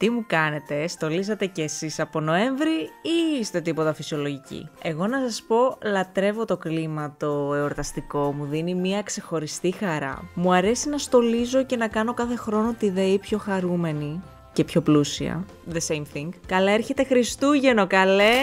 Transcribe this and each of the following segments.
Τι μου κάνετε, στολίσατε κι εσείς από Νοέμβρη ή είστε τίποτα φυσιολογικοί? Εγώ να σας πω, λατρεύω το κλίμα το εορταστικό, μου δίνει μια ξεχωριστή χαρά. Μου αρέσει να στολίζω και να κάνω κάθε χρόνο τη ΔΕΗ πιο χαρούμενη και πιο πλούσια. The same thing. Καλά έρχεται Χριστούγεννο, καλέ!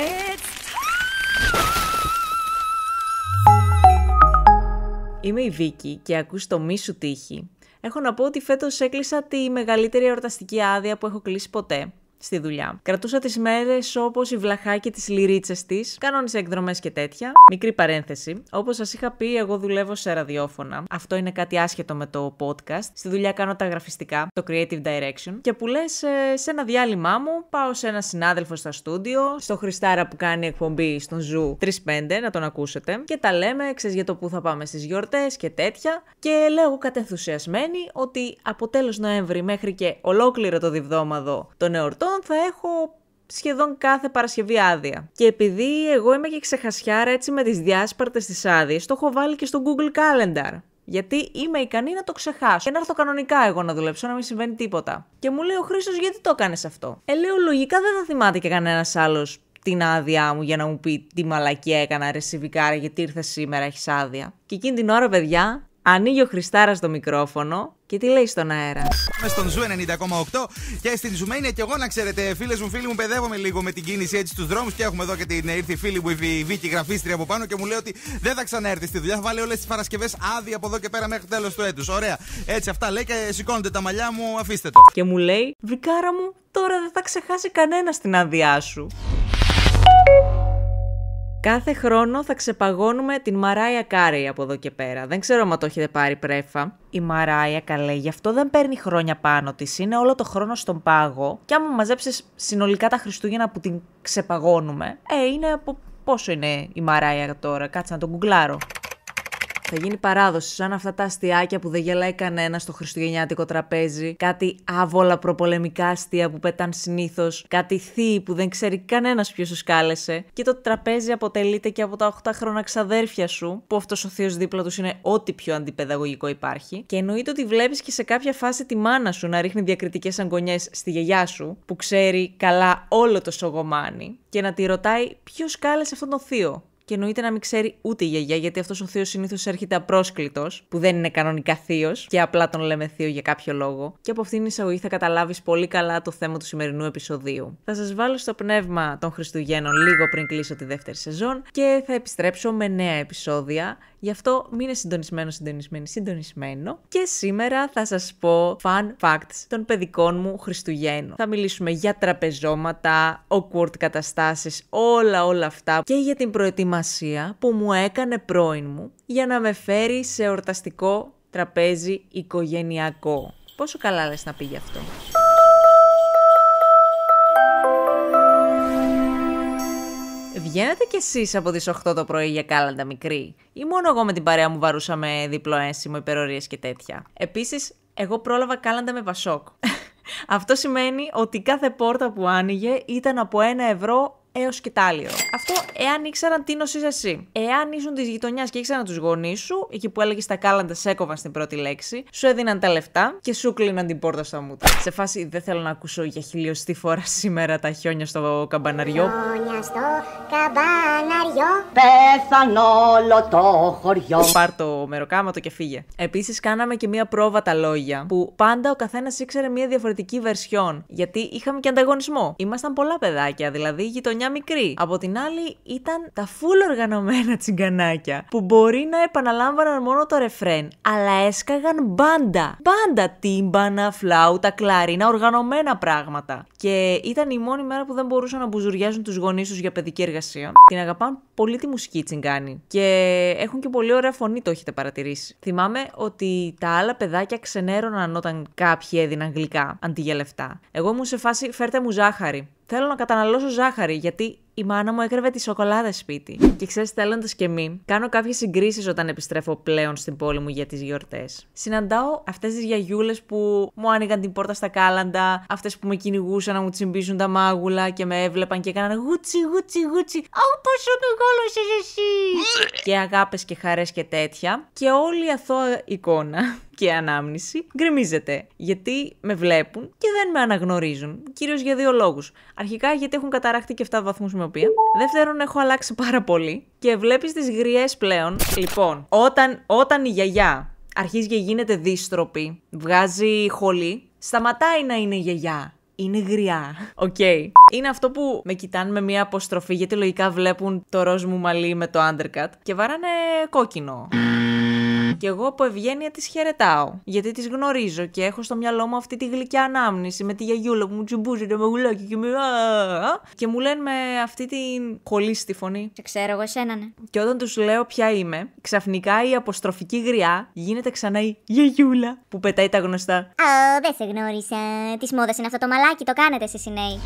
Είμαι η Βίκη και ακούς το Μη σου τύχει. Έχω να πω ότι φέτος έκλεισα τη μεγαλύτερη εορταστική άδεια που έχω κλείσει ποτέ στη δουλειά. Κρατούσα τις μέρες όπως η βλαχάκη τις λυρίτσες της, κανόνισα εκδρομές και τέτοια. Μικρή παρένθεση. Όπως σας είχα πει, εγώ δουλεύω σε ραδιόφωνα. Αυτό είναι κάτι άσχετο με το podcast. Στη δουλειά κάνω τα γραφιστικά, το creative direction. Και που λες, σε ένα διάλειμμά μου, πάω σε ένα συνάδελφο στα στούντιο, στο Χριστάρα που κάνει εκπομπή στον Ζου 3-5, να τον ακούσετε. Και τα λέμε, ξέρεις, για το που θα πάμε στις γιορτές και τέτοια. Και λέω εγώ κατενθουσιασμένη ότι από τέλος Νοέμβρη μέχρι και ολόκληρο το διβδόμαδο των εορτών θα έχω σχεδόν κάθε Παρασκευή άδεια. Και επειδή εγώ είμαι και ξεχασιάρα έτσι με τις διάσπαρτες τις άδειες, το έχω βάλει και στο Google Calendar. Γιατί είμαι ικανή να το ξεχάσω και να έρθω κανονικά εγώ να δουλέψω, να μην συμβαίνει τίποτα. Και μου λέει ο Χρήστος, γιατί το έκανες αυτό? Λέω, λογικά δεν θα θυμάται και κανένας άλλος την άδειά μου για να μου πει τι μαλακία έκανα, ρε Σιβικάρα, γιατί ήρθες σήμερα, έχεις άδεια. Και εκείνη την ώρα, παιδιά, ανοίγει ο Χριστάρας το μικρόφωνο και τι λέει στον αέρα? Είμαι στον Ζου 90,8 και στην Ζουμένια και εγώ να ξέρετε, φίλες μου, φίλοι μου, παιδεύομαι λίγο με την κίνηση έτσι στους δρόμους και έχουμε εδώ και την ήρθη φίλη μου η Βίκη γραφίστρια από πάνω και μου λέει ότι δεν θα ξαναέρθει στη δουλειά, θα βάλει όλες τις Παρασκευές άδεια από εδώ και πέρα μέχρι τέλος του έτους. Ωραία. Έτσι αυτά λέει και σηκώνονται τα μαλλιά μου, αφήστε το. Και μου λέει, Βικάρα μου, τώρα δεν θα ξεχάσει κανένα την άδειά σου. Κάθε χρόνο θα ξεπαγώνουμε την Μαράια Κάρεϊ από εδώ και πέρα. Δεν ξέρω αν το έχετε πάρει πρέφα. Η Μαράια, καλέ, γι' αυτό δεν παίρνει χρόνια πάνω της. Είναι όλο το χρόνο στον πάγο. Και άμα μαζέψεις συνολικά τα Χριστούγεννα που την ξεπαγώνουμε, είναι από πόσο είναι η Μαράια τώρα? Κάτσε να τον γκουγκλάρω. Θα γίνει παράδοση, σαν αυτά τα αστιάκια που δεν γελάει κανένα στο χριστουγεννιάτικο τραπέζι. Κάτι άβολα προπολεμικά αστεία που πέταν συνήθως. Κάτι θείοι που δεν ξέρει κανένας ποιος τους κάλεσε. Και το τραπέζι αποτελείται και από τα 8χρονα ξαδέρφια σου, που αυτός ο θείος δίπλα τους είναι ό,τι πιο αντιπαιδαγωγικό υπάρχει. Και εννοείται ότι βλέπεις και σε κάποια φάση τη μάνα σου να ρίχνει διακριτικές αγκονιές στη γιαγιά σου, που ξέρει καλά όλο το σογομάνι, και να τη ρωτάει ποιος κάλεσε αυτόν τον θείο. Και εννοείται να μην ξέρει ούτε η γιαγιά, γιατί αυτός ο θείος συνήθως έρχεται απρόσκλητος, που δεν είναι κανονικά θείος και απλά τον λέμε θείο για κάποιο λόγο. Και από αυτήν την εισαγωγή θα καταλάβεις πολύ καλά το θέμα του σημερινού επεισοδίου. Θα σας βάλω στο πνεύμα των Χριστουγέννων λίγο πριν κλείσω τη δεύτερη σεζόν και θα επιστρέψω με νέα επεισόδια. Γι' αυτό μείνε συντονισμένο. Και σήμερα θα σας πω fun facts των παιδικών μου Χριστουγέννων. Θα μιλήσουμε για τραπεζώματα, awkward καταστάσεις, όλα αυτά. Και για την προετοιμασία που μου έκανε πρώην μου για να με φέρει σε εορταστικό τραπέζι οικογενειακό. Πόσο καλά λες να πήγε αυτό? Βγαίνετε κι εσείς από τις 8 το πρωί για κάλαντα μικρή? Ή μόνο εγώ με την παρέα μου βαρούσαμε διπλό ένσημο, υπερορίες και τέτοια? Επίσης, εγώ πρόλαβα κάλαντα με Πασόκ. Αυτό σημαίνει ότι κάθε πόρτα που άνοιγε ήταν από 1 ευρώ έως και τάλιρο. Αυτό εάν ήξεραν τι νοσείς εσύ. Εάν ήσουν της γειτονιάς και ήξεραν τους γονείς σου, εκεί που έλεγες τα κάλαντα σε έκοβαν στην πρώτη λέξη, σου έδιναν τα λεφτά και σου κλείναν την πόρτα στα μούτρα. Σε φάση, δεν θέλω να ακούσω για χιλιοστή φορά σήμερα τα χιόνια στο καμπαναριό. Χιόνια στο καμπαναριό. Πέθαν όλο το χωριό. Πάρ' το μεροκάματο και φύγε. Επίσης, κάναμε και μία πρόβα τα λόγια, που πάντα ο καθένας ήξερε μία διαφορετική βερσιόν. Γιατί είχαμε και ανταγωνισμό. Ήμασταν πολλά παιδάκια, δηλαδή η γειτονιά μικρή. Από την άλλη ήταν τα full οργανωμένα τσιγκανάκια που μπορεί να επαναλάμβαναν μόνο το ρεφρέν, αλλά έσκαγαν μπάντα. Μπάντα, τύμπανα, φλάουτα, κλαρίνα, οργανωμένα πράγματα. Και ήταν η μόνη μέρα που δεν μπορούσαν να μπουζουριάζουν τους γονείς τους για παιδική εργασία. Την αγαπάνε πολύ τη μουσική τσιγκάνη. Και έχουν και πολύ ωραία φωνή, το έχετε παρατηρήσει. Θυμάμαι ότι τα άλλα παιδάκια ξενέρωναν όταν κάποιοι έδιναν γλυκά αντί για λεφτά. Εγώ ήμουν σε φάση, φέρτε μου ζάχαρη. Θέλω να καταναλώσω ζάχαρη, γιατί η μάνα μου έκρεβε τις σοκολάδες σπίτι. Και ξέρεις, θέλοντας και μη, κάνω κάποιες συγκρίσεις όταν επιστρέφω πλέον στην πόλη μου για τις γιορτές. Συναντάω αυτές τις γιαγιούλες που μου άνοιγαν την πόρτα στα κάλαντα, αυτές που με κυνηγούσαν να μου τσιμπήσουν τα μάγουλα και με έβλεπαν και έκαναν γούτσι, γούτσι, γούτσι. Αχ, πόσο μεγάλωσες εσύ! Και αγάπες και χαρές και τέτοια. Και όλη η αθώα εικόνα και ανάμνηση γκρεμίζεται. Γιατί με βλέπουν και δεν με αναγνωρίζουν. Κυρίως για δύο λόγους. Αρχικά, γιατί έχουν καταράχτη και 7 βαθμούς μοιοπία. Δεύτερον, έχω αλλάξει πάρα πολύ. Και βλέπεις τις γριές πλέον. Λοιπόν, όταν η γιαγιά αρχίζει και γίνεται δύστροπη, βγάζει χολή, σταματάει να είναι γιαγιά. Είναι γριά. Οκ. Είναι αυτό που με κοιτάνε με μια αποστροφή, γιατί λογικά βλέπουν το ροζ μου μαλλί με το undercut και βαράνε κόκκινο. Και εγώ από ευγένεια τις χαιρετάω, γιατί τις γνωρίζω και έχω στο μυαλό μου αυτή τη γλυκιά ανάμνηση με τη γιαγιούλα που μου τσιμπούζει το μαγουλάκι και μου λένε με αυτή την χολίστη φωνή. Σε ξέρω εγώ εσένα, ναι. Και όταν τους λέω ποια είμαι, ξαφνικά η αποστροφική γριά γίνεται ξανά η γιαγιούλα που πετάει τα γνωστά. Δεν σε γνώρισα. Της μόδας είναι αυτό το μαλάκι, το κάνετε εσείς οι νέοι.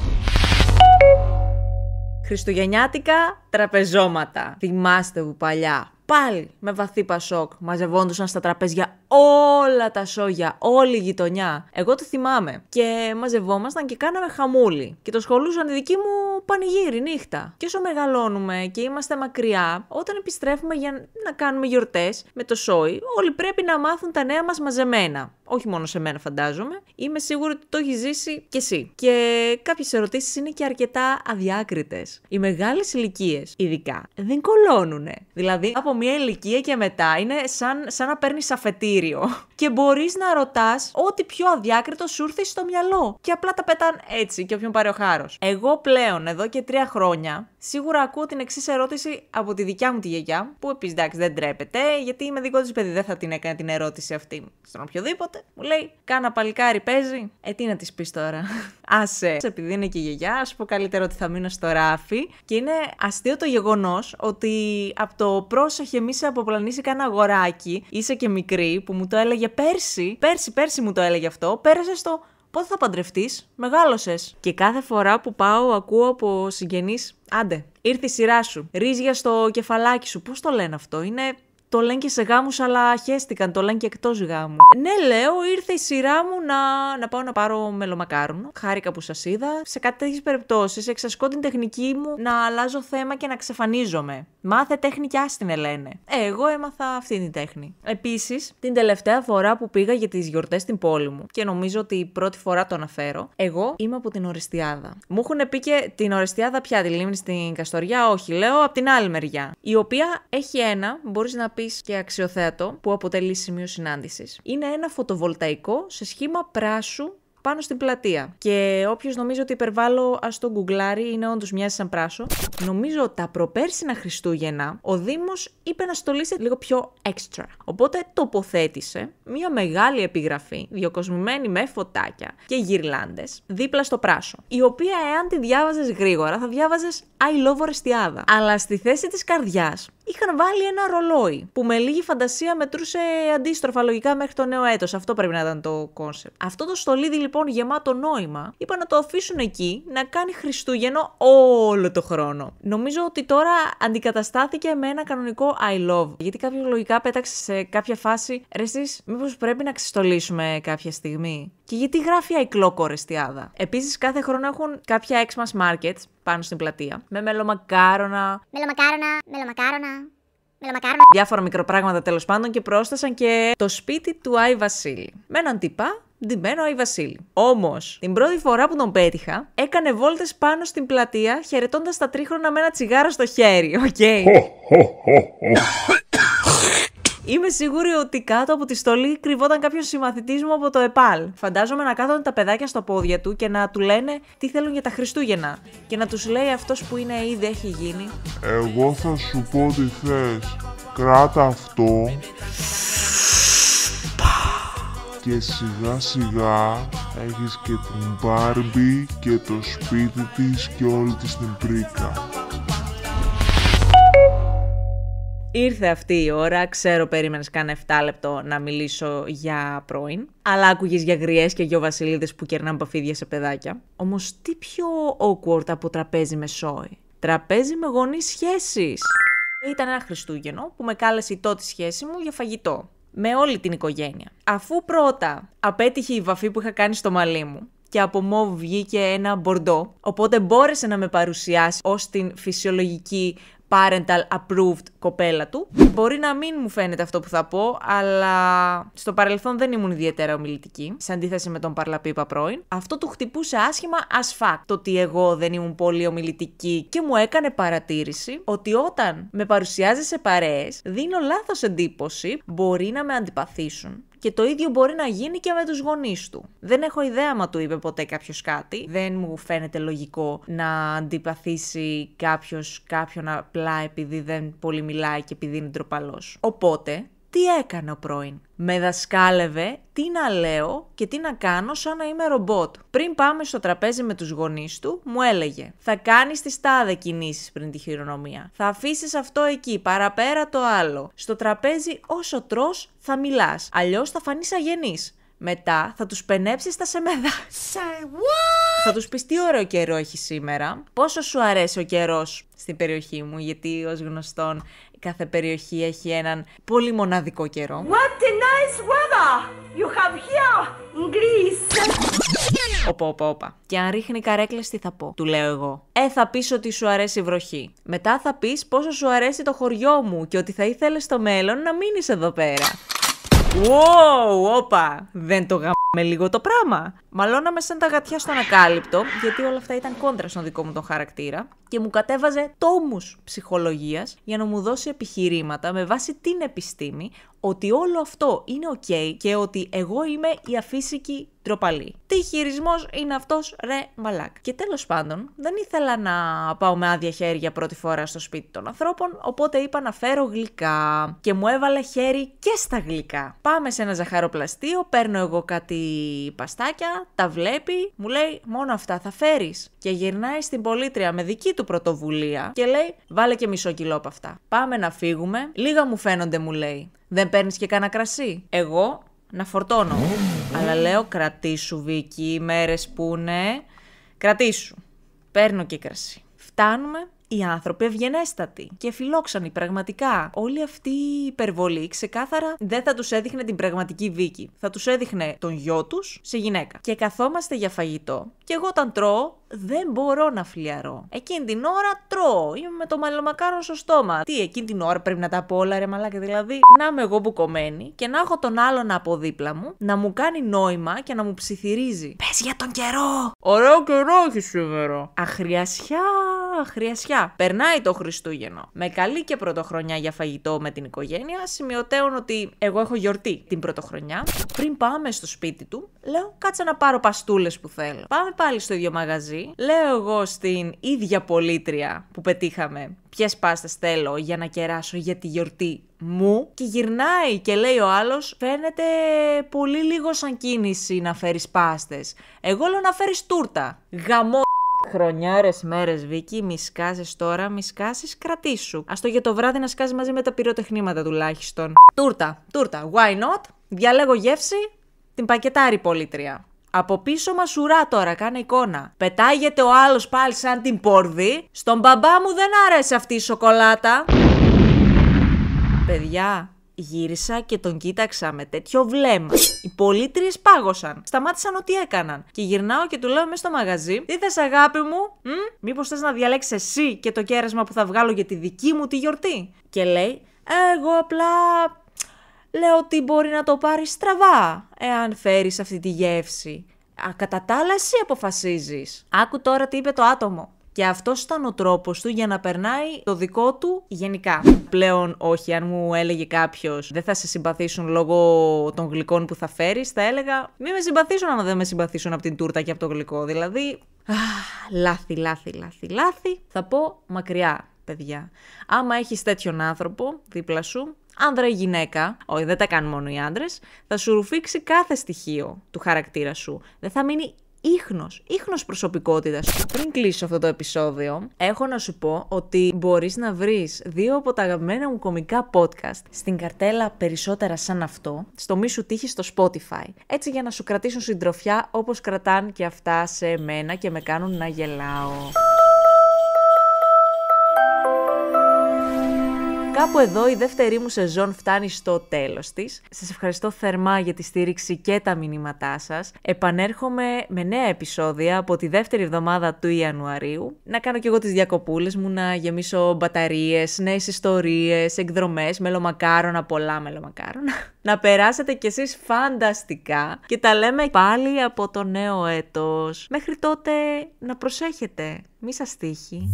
Χριστουγεννιάτικα τραπεζώματα. Θυμάστε που παλιά, πάλι με βαθύ πασόκ, μαζευόντουσαν στα τραπέζια όλα τα σόγια, όλη η γειτονιά. Εγώ το θυμάμαι. Και μαζευόμασταν και κάναμε χαμούλι. Και το σχολούσαν οι δικοί μου πανηγύρι νύχτα. Και όσο μεγαλώνουμε και είμαστε μακριά, όταν επιστρέφουμε για να κάνουμε γιορτές με το σόι, όλοι πρέπει να μάθουν τα νέα μας μαζεμένα. Όχι μόνο σε μένα, φαντάζομαι. Είμαι σίγουρη ότι το έχει ζήσει κι εσύ. Και κάποιες ερωτήσεις είναι και αρκετά αδιάκριτες. Οι μεγάλες ηλικίες, ειδικά, δεν κολώνουνε. Δηλαδή, από μια ηλικία και μετά είναι σαν να παίρνεις αφετήριο. Και μπορείς να ρωτάς ό,τι πιο αδιάκριτο σου ήρθε στο μυαλό. Και απλά τα πετάν έτσι και όποιον πάρει ο χάρος. Εγώ πλέον, εδώ και 3 χρόνια, σίγουρα ακούω την εξής ερώτηση από τη δικιά μου τη γιαγιά, που επίσης εντάξει δεν τρέπεται, γιατί είμαι δικό της παιδί, δεν θα την έκανε την ερώτηση αυτή στον οποιοδήποτε. Μου λέει, κάνα παλικάρι παίζει. Τι να της πεις τώρα. Άσε. Επειδή είναι και η γιαγιά, ας πω καλύτερα ότι θα μείνω στο ράφι. Και είναι αστείο το γεγονός ότι από το πρόσεχε μη σε αποπλανήσει κανένα αγοράκι, είσαι και μικρή, που μου το έλεγε πέρσι μου το έλεγε αυτό, πέρασε στο. Πότε θα παντρευτείς, μεγάλωσες. Και κάθε φορά που πάω ακούω από συγγενείς, άντε, ήρθε η σειρά σου. Ρίζια στο κεφαλάκι σου. Πώς το λένε αυτό, είναι. Το λένε και σε γάμους, αλλά χέστηκαν. Το λένε και εκτός γάμου. Ναι, λέω, ήρθε η σειρά μου να πάω να πάρω μελομακάρονο. Χάρηκα που σας είδα. Σε κάτι τέτοιες περιπτώσεις εξασκώ την τεχνική μου να αλλάζω θέμα και να ξεφανίζομαι. Μάθε τέχνη κι άστινε, λένε. Εγώ έμαθα αυτή την τέχνη. Επίσης, την τελευταία φορά που πήγα για τις γιορτές στην πόλη μου, και νομίζω ότι η πρώτη φορά το αναφέρω, εγώ είμαι από την Ορεστιάδα. Μου έχουν πει και την Ορεστιάδα πια, τη λίμνη στην Καστοριά, όχι, λέω από την άλλη μεριά. Η οποία έχει ένα, μπορείς να πεις και αξιοθέατο, που αποτελεί σημείο συνάντησης. Είναι ένα φωτοβολταϊκό σε σχήμα πράσου πάνω στην πλατεία. Και όποιος νομίζει ότι υπερβάλλω, ας το γκουγκλάρει, είναι όντως μοιάζει σαν πράσο. Νομίζω τα προπέρσινα Χριστούγεννα ο Δήμος είπε να στολίσει λίγο πιο extra. Οπότε τοποθέτησε μια μεγάλη επιγραφή, διακοσμημένη με φωτάκια και γυρλάντες, δίπλα στο πράσο. Η οποία, εάν τη διάβαζες γρήγορα, θα διάβαζες I love Ορεστιάδα. Αλλά στη θέση της καρδιάς είχαν βάλει ένα ρολόι που με λίγη φαντασία μετρούσε αντίστροφα λογικά μέχρι το νέο έτος. Αυτό πρέπει να ήταν το κόνσεπτ. Αυτό το στολίδι λοιπόν γεμάτο νόημα, είπα να το αφήσουν εκεί να κάνει Χριστούγεννο όλο το χρόνο. Νομίζω ότι τώρα αντικαταστάθηκε με ένα κανονικό I love. Γιατί κάποιος λογικά πέταξε σε κάποια φάση, ρε εσείς, μήπως πρέπει να ξεστολίσουμε κάποια στιγμή. Και γιατί γράφει I clock Ορεστιάδα. Επίσης κάθε χρόνο έχουν κάποια Xmas markets πάνω στην πλατεία με μελομακάρονα. Διάφορα μικροπράγματα τέλος πάντων, και πρόσθεσαν και το σπίτι του Άι Βασίλη. Με έναν τυπά ντυμένο Άι Βασίλη. Όμως, την πρώτη φορά που τον πέτυχα, έκανε βόλτες πάνω στην πλατεία, χαιρετώντας τα τρίχρονα με ένα τσιγάρο στο χέρι. Οκ. Είμαι σίγουρη ότι κάτω από τη στολή κρυβόταν κάποιος συμμαθητής μου από το ΕΠΑΛ. Φαντάζομαι να κάθονται τα παιδάκια στο πόδια του και να του λένε τι θέλουν για τα Χριστούγεννα. Και να τους λέει αυτός που είναι ήδη έχει γίνει. Εγώ θα σου πω τι θες. Κράτα αυτό. Και σιγά σιγά έχεις και την Μπάρμπι και το σπίτι της και όλη της την πρίκα. Ήρθε αυτή η ώρα, ξέρω περίμενες κάνα 7 λεπτό να μιλήσω για πρώην, αλλά άκουγες για γριές και γιο βασιλίδες που κερνάνε παφίδια σε παιδάκια. Όμως τι πιο awkward από τραπέζι με σόι. Τραπέζι με γονείς σχέσεις. Ήταν ένα Χριστούγεννο που με κάλεσε η τότε σχέση μου για φαγητό. Με όλη την οικογένεια. Αφού πρώτα απέτυχε η βαφή που είχα κάνει στο μαλλί μου και από μόβ βγήκε ένα μπορντό, οπότε μπόρεσε να με παρουσιάσει ως την φυσιολογική parental approved κοπέλα του. Μπορεί να μην μου φαίνεται αυτό που θα πω, αλλά στο παρελθόν δεν ήμουν ιδιαίτερα ομιλητική, σε αντίθεση με τον παρλαπίπα πρώην. Αυτό του χτυπούσε άσχημα as fuck, το ότι εγώ δεν ήμουν πολύ ομιλητική και μου έκανε παρατήρηση ότι όταν με παρουσιάζει σε παρέες, δίνω λάθος εντύπωση, μπορεί να με αντιπαθήσουν. Και το ίδιο μπορεί να γίνει και με τους γονείς του. Δεν έχω ιδέα μα του είπε ποτέ κάποιος κάτι. Δεν μου φαίνεται λογικό να αντιπαθήσει κάποιος κάποιον απλά επειδή δεν πολύ μιλάει και επειδή είναι ντροπαλός. Οπότε, τι έκανε ο πρώην? Με δασκάλευε τι να λέω και τι να κάνω σαν να είμαι ρομπότ. Πριν πάμε στο τραπέζι με τους γονείς του, μου έλεγε: θα κάνεις τις τάδε κινήσεις πριν τη χειρονομία. Θα αφήσεις αυτό εκεί, παραπέρα το άλλο. Στο τραπέζι όσο τρως θα μιλάς, αλλιώς θα φανείς αγενής. Μετά θα τους πενέψεις τα σεμεδά. Θα τους πεις τι ωραίο καιρό έχει σήμερα. Πόσο σου αρέσει ο καιρός στην περιοχή μου, γιατί ως γνωστόν κάθε περιοχή έχει έναν πολύ μοναδικό καιρό. What a nice weather you have here in Greece. Όπα. Και αν ρίχνει καρέκλες τι θα πω, του λέω εγώ. Θα πεις ότι σου αρέσει η βροχή. Μετά θα πεις πόσο σου αρέσει το χωριό μου και ότι θα ήθελες στο μέλλον να μείνεις εδώ πέρα. Όπα! Δεν το γαμάμε λίγο το πράγμα. Μαλώναμε σαν τα γατιά στον ακάλυπτο, γιατί όλα αυτά ήταν κόντρα στον δικό μου τον χαρακτήρα και μου κατέβαζε τόμους ψυχολογίας για να μου δώσει επιχειρήματα με βάση την επιστήμη ότι όλο αυτό είναι ok και ότι εγώ είμαι η αφύσικη ντροπαλή. Τι χειρισμός είναι αυτός, ρε μαλάκ. Και τέλος πάντων, δεν ήθελα να πάω με άδεια χέρια πρώτη φορά στο σπίτι των ανθρώπων, οπότε είπα να φέρω γλυκά. Και μου έβαλε χέρι και στα γλυκά. Πάμε σε ένα ζαχαροπλαστείο, παίρνω εγώ κάτι παστάκια, τα βλέπει, μου λέει μόνο αυτά θα φέρεις. Και γυρνάει στην πολίτρια με δική του πρωτοβουλία και λέει βάλε και μισό κιλό από αυτά. Πάμε να φύγουμε, λίγα μου φαίνονται μου λέει. Δεν παίρνεις και κανένα κρασί? Εγώ να φορτώνω. Αλλά λέω κρατήσου Βίκη, οι μέρες που είναι. Κρατήσου. Παίρνω και κρασί. Φτάνουμε. Οι άνθρωποι ευγενέστατοι και φιλόξενοι πραγματικά. Όλη αυτή η υπερβολή ξεκάθαρα δεν θα τους έδειχνε την πραγματική Βίκη. Θα τους έδειχνε τον γιο τους σε γυναίκα. Και καθόμαστε για φαγητό και εγώ όταν τρώω δεν μπορώ να φλιαρώ. Εκείνη την ώρα τρώω. Είμαι με το μαλλομακάρο στο στόμα. Τι, εκείνη την ώρα πρέπει να τα πω όλα ρε μαλάκα, δηλαδή να είμαι εγώ μπουκωμένη και να έχω τον άλλον από δίπλα μου να μου κάνει νόημα και να μου ψιθυρίζει. Πες για τον καιρό! Ωραίο καιρό έχει σήμερα. Αχριασιά. Περνάει το Χριστούγεννο. Με καλή και πρωτοχρονιά για φαγητό με την οικογένεια. Σημειωτέων ότι εγώ έχω γιορτή την πρωτοχρονιά. Πριν πάμε στο σπίτι του, λέω κάτσε να πάρω παστούλες που θέλω. Πάμε πάλι στο ίδιο μαγαζί. Λέω εγώ στην ίδια πολίτρια που πετύχαμε ποιες πάστες θέλω για να κεράσω για τη γιορτή μου. Και γυρνάει και λέει ο άλλος φαίνεται πολύ λίγο σαν κίνηση να φέρεις πάστες. Εγώ λέω να φέρεις τούρτα. Γαμό. Χρονιάρες μέρες Βίκη, μη σκάζεις τώρα, μη σκάσεις, κρατήσου. Ας το για το βράδυ να σκάζει μαζί με τα πυροτεχνήματα τουλάχιστον. Τούρτα, why not? Διαλέγω γεύση, την πακετάρει πολίτρια. Από πίσω μας ουρά τώρα, κάνε εικόνα. Πετάγεται ο άλλος πάλι σαν την πόρδη. Στον μπαμπά μου δεν άρεσε αυτή η σοκολάτα. Παιδιά, γύρισα και τον κοίταξα με τέτοιο βλέμμα. Οι πολίτριες πάγωσαν. Σταμάτησαν ό,τι έκαναν. Και γυρνάω και του λέω μέσα στο μαγαζί: τι θες αγάπη μου, μήπως θες να διαλέξεις εσύ και το κέρασμα που θα βγάλω για τη δική μου τη γιορτή? Και λέει: εγώ απλά λέω ότι μπορεί να το πάρεις στραβά εάν φέρεις αυτή τη γεύση. Κατά τα άλλα εσύ αποφασίζεις. Άκου τώρα τι είπε το άτομο. Και αυτός ήταν ο τρόπος του για να περνάει το δικό του γενικά. Πλέον όχι, αν μου έλεγε κάποιος δεν θα σε συμπαθήσουν λόγω των γλυκών που θα φέρεις, θα έλεγα μη με συμπαθήσουν άμα δεν με συμπαθήσουν από την τούρτα και από το γλυκό. Δηλαδή, λάθη. Θα πω μακριά, παιδιά. Άμα έχεις τέτοιον άνθρωπο δίπλα σου, άνδρα ή γυναίκα, όχι δεν τα κάνουν μόνο οι άντρες, θα σου ρουφήξει κάθε στοιχείο του χαρακτήρα σου. Δεν θα μείνει ίχνος προσωπικότητας. Πριν κλείσω αυτό το επεισόδιο, έχω να σου πω ότι μπορείς να βρεις 2 από τα αγαπημένα μου κωμικά podcast στην καρτέλα περισσότερα σαν αυτό, στο Μη Σου Τύχει στο Spotify. Έτσι για να σου κρατήσουν συντροφιά όπως κρατάνε και αυτά σε μένα και με κάνουν να γελάω. Κάπου εδώ η δεύτερη μου σεζόν φτάνει στο τέλος της. Σας ευχαριστώ θερμά για τη στήριξη και τα μηνύματά σας. Επανέρχομαι με νέα επεισόδια από τη δεύτερη εβδομάδα του Ιανουαρίου. Να κάνω κι εγώ τις διακοπούλες μου, να γεμίσω μπαταρίες, νέες ιστορίες, εκδρομές, μελομακάρονα, πολλά μελομακάρονα. Να περάσετε κι εσείς φανταστικά και τα λέμε πάλι από το νέο έτος. Μέχρι τότε να προσέχετε, μη σας τύχει.